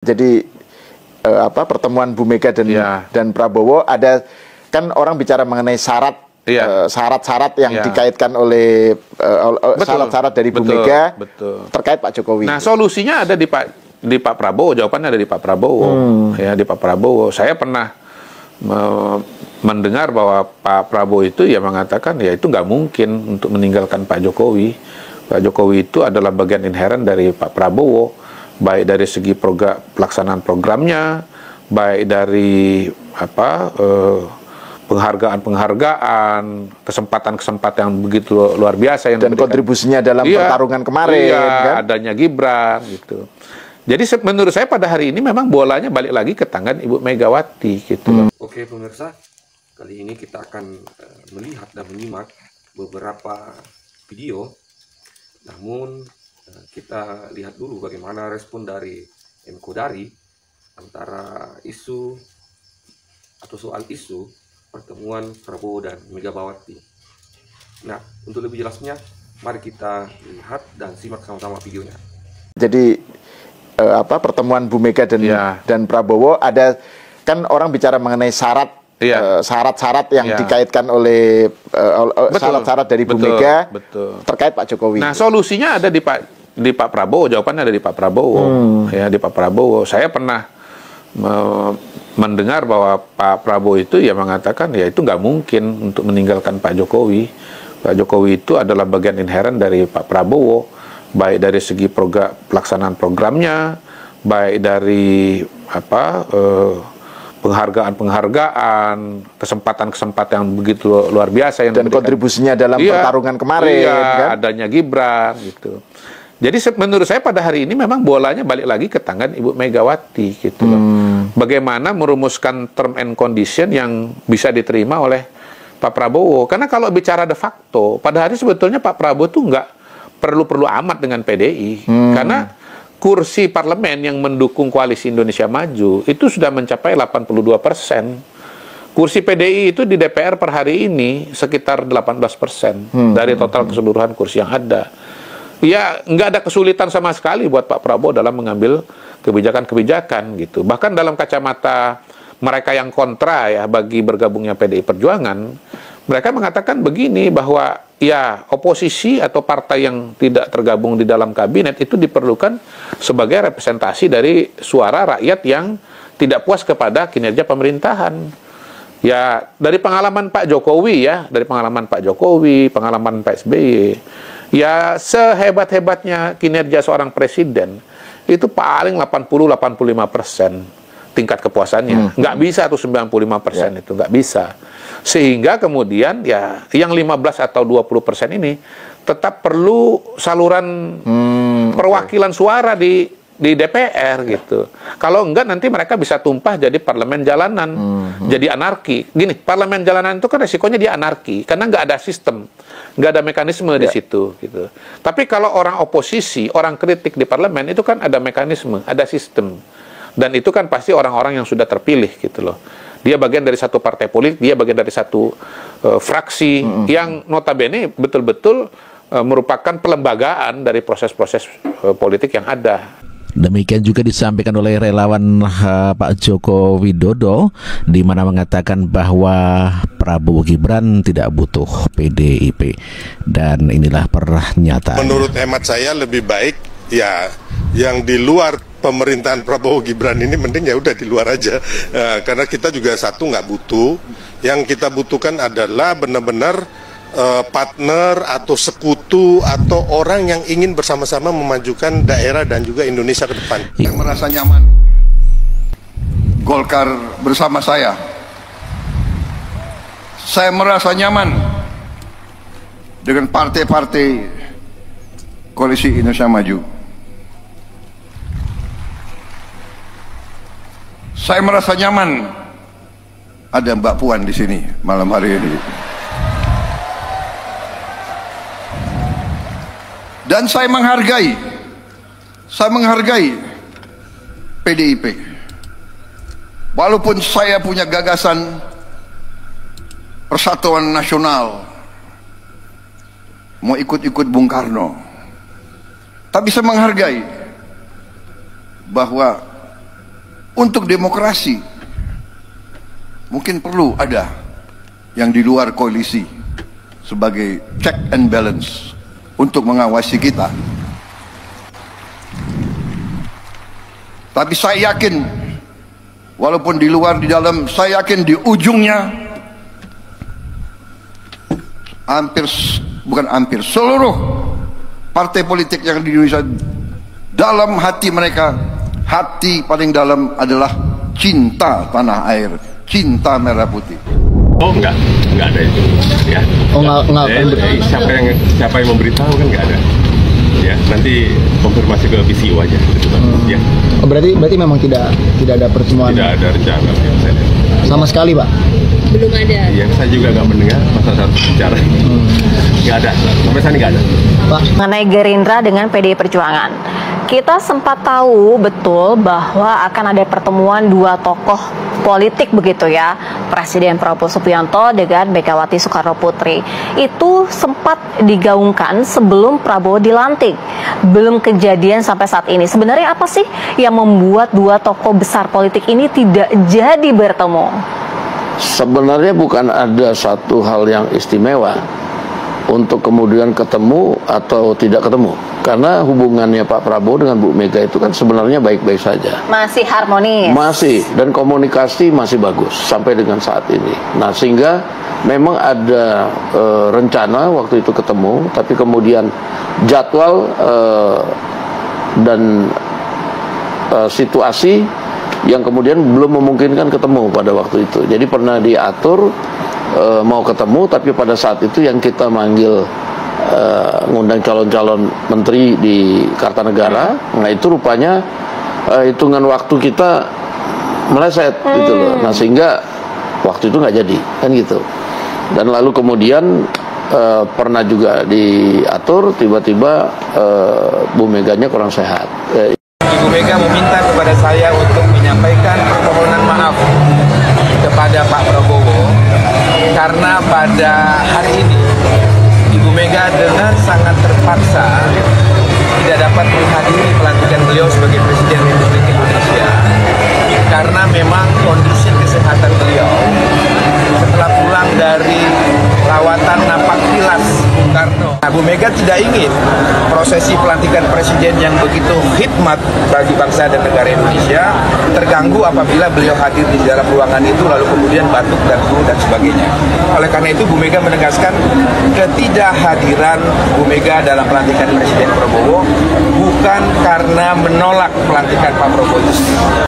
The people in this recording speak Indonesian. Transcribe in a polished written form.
Jadi pertemuan Bu Mega dan Prabowo, ada kan orang bicara mengenai syarat-syarat yang dikaitkan oleh syarat-syarat dari Bu Mega terkait Pak Jokowi. Nah, solusinya ada di Pak Prabowo, jawabannya ada di Pak Prabowo. Ya, di Pak Prabowo. Saya pernah mendengar bahwa Pak Prabowo itu ya mengatakan ya itu nggak mungkin untuk meninggalkan Pak Jokowi. Pak Jokowi itu adalah bagian inheren dari Pak Prabowo, baik dari segi pelaksanaan programnya, baik dari penghargaan-penghargaan, kesempatan-kesempatan yang begitu luar biasa yang dan kontribusinya dalam pertarungan kemarin, kan? Adanya Gibran gitu. Jadi menurut saya pada hari ini memang bolanya balik lagi ke tangan Ibu Megawati gitu. Oke pemirsa, kali ini kita akan melihat dan menyimak beberapa video. Namun kita lihat dulu bagaimana respon dari M. Kodari antara isu atau soal isu pertemuan Prabowo dan Megawati. Nah, untuk lebih jelasnya, mari kita lihat dan simak sama-sama videonya. Jadi pertemuan Bu Mega dan Prabowo, ada kan orang bicara mengenai syarat-syarat yang dikaitkan oleh syarat-syarat dari Bu Mega terkait Pak Jokowi. Nah, solusinya ada di Pak Prabowo, jawabannya ada di Pak Prabowo. Ya, di Pak Prabowo. Saya pernah mendengar bahwa Pak Prabowo itu ya mengatakan ya itu nggak mungkin untuk meninggalkan Pak Jokowi. Pak Jokowi itu adalah bagian inheren dari Pak Prabowo, baik dari segi pelaksanaan programnya, baik dari penghargaan-penghargaan, kesempatan-kesempatan yang begitu luar biasa yang dan kontribusinya dalam pertarungan kemarin, kan? Adanya Gibran gitu. Jadi menurut saya pada hari ini memang bolanya balik lagi ke tangan Ibu Megawati gitu loh. Bagaimana merumuskan term and condition yang bisa diterima oleh Pak Prabowo. Karena kalau bicara de facto, pada hari sebetulnya Pak Prabowo tuh nggak perlu amat dengan PDI. Karena kursi parlemen yang mendukung koalisi Indonesia Maju itu sudah mencapai 82%. Kursi PDI itu di DPR per hari ini sekitar 18% dari total keseluruhan kursi yang ada. Ya, nggak ada kesulitan sama sekali buat Pak Prabowo dalam mengambil kebijakan-kebijakan gitu. Bahkan dalam kacamata mereka yang kontra ya bagi bergabungnya PDI Perjuangan, mereka mengatakan begini bahwa ya oposisi atau partai yang tidak tergabung di dalam kabinet itu diperlukan sebagai representasi dari suara rakyat yang tidak puas kepada kinerja pemerintahan. Ya, dari pengalaman Pak Jokowi pengalaman Pak SBY, ya sehebat-hebatnya kinerja seorang presiden itu paling 80-85% tingkat kepuasannya. Nggak bisa tuh 95% itu, nggak bisa. Sehingga kemudian ya yang 15 atau 20% ini tetap perlu saluran perwakilan suara di DPR gitu. Kalau enggak nanti mereka bisa tumpah jadi parlemen jalanan, jadi anarki. Gini, parlemen jalanan itu kan resikonya dia anarki karena nggak ada sistem, nggak ada mekanisme di situ gitu. Tapi kalau orang oposisi, orang kritik di parlemen itu kan ada mekanisme, ada sistem. Dan itu kan pasti orang-orang yang sudah terpilih gitu loh. Dia bagian dari satu partai politik, dia bagian dari satu fraksi yang notabene betul-betul merupakan pelembagaan dari proses-proses politik yang ada. Demikian juga disampaikan oleh relawan Pak Joko Widodo, di mana mengatakan bahwa Prabowo Gibran tidak butuh PDIP, dan inilah pernyataan. Menurut hemat saya lebih baik ya yang di luar pemerintahan Prabowo Gibran ini mending ya udah di luar aja, karena kita juga satu nggak butuh. Yang kita butuhkan adalah benar-benar partner atau sekutu atau orang yang ingin bersama-sama memajukan daerah dan juga Indonesia ke depan. Yang merasa nyaman Golkar bersama saya merasa nyaman dengan partai-partai koalisi Indonesia Maju. Saya merasa nyaman ada Mbak Puan di sini malam hari ini. Dan saya menghargai PDIP. Walaupun saya punya gagasan persatuan nasional, mau ikut-ikut Bung Karno, tapi saya menghargai bahwa Untuk demokrasi mungkin perlu ada yang di luar koalisi sebagai check and balance untuk mengawasi kita. Tapi saya yakin, walaupun di luar di dalam, saya yakin di ujungnya seluruh partai politik yang di Indonesia, dalam hati mereka, hati paling dalam adalah cinta tanah air, cinta merah putih. Oh enggak ada itu ya. Oh enggak. Siapa yang memberitahu kan enggak ada. Ya, nanti konfirmasi ke PCU aja gitu, ya. Oh, berarti memang tidak ada pertemuan. Tidak ada rencana ya, sama sekali, Pak. Belum ada. Yang saya juga nggak mendengar masa harus bicara. Nggak ada, sampai saat ini nggak ada. Pak. Mengenai Gerindra dengan PDI Perjuangan, kita sempat tahu betul bahwa akan ada pertemuan dua tokoh politik begitu ya, Presiden Prabowo Subianto dengan Megawati Soekarno Putri. Itu sempat digaungkan sebelum Prabowo dilantik. Belum kejadian sampai saat ini. Sebenarnya apa sih yang membuat dua tokoh besar politik ini tidak jadi bertemu? Sebenarnya bukan ada satu hal yang istimewa untuk kemudian ketemu atau tidak ketemu. Karena hubungannya Pak Prabowo dengan Bu Mega itu kan sebenarnya baik-baik saja. Masih harmonis. Masih, dan komunikasi masih bagus sampai dengan saat ini. Nah, sehingga memang ada rencana waktu itu ketemu, tapi kemudian jadwal dan situasi yang kemudian belum memungkinkan ketemu pada waktu itu. Jadi pernah diatur mau ketemu, tapi pada saat itu yang kita manggil ngundang calon-calon menteri di Kartanegara. Nah, itu rupanya hitungan waktu kita meleset gitu loh. Nah, sehingga waktu itu nggak jadi kan gitu. Dan lalu kemudian pernah juga diatur, tiba-tiba Bu Meganya kurang sehat. Ibu Mega meminta kepada saya untuk menyampaikan permohonan maaf kepada Pak Prabowo karena pada hari ini Ibu Mega dengan sangat terpaksa tidak dapat menghadiri pelantikan beliau sebagai Presiden Republik Indonesia karena memang kondisi kesehatan beliau setelah pulang dari rawatan napak tilas Bung Karno. Nah, Bu Mega tidak ingin prosesi pelantikan presiden yang begitu khidmat bagi bangsa dan negara Indonesia terganggu apabila beliau hadir di dalam ruangan itu lalu kemudian batuk dan flu dan sebagainya. Oleh karena itu Bu Mega menegaskan ketidakhadiran Bu Mega dalam pelantikan Presiden Prabowo bukan karena menolak pelantikan Pak Prabowo itu sendiri.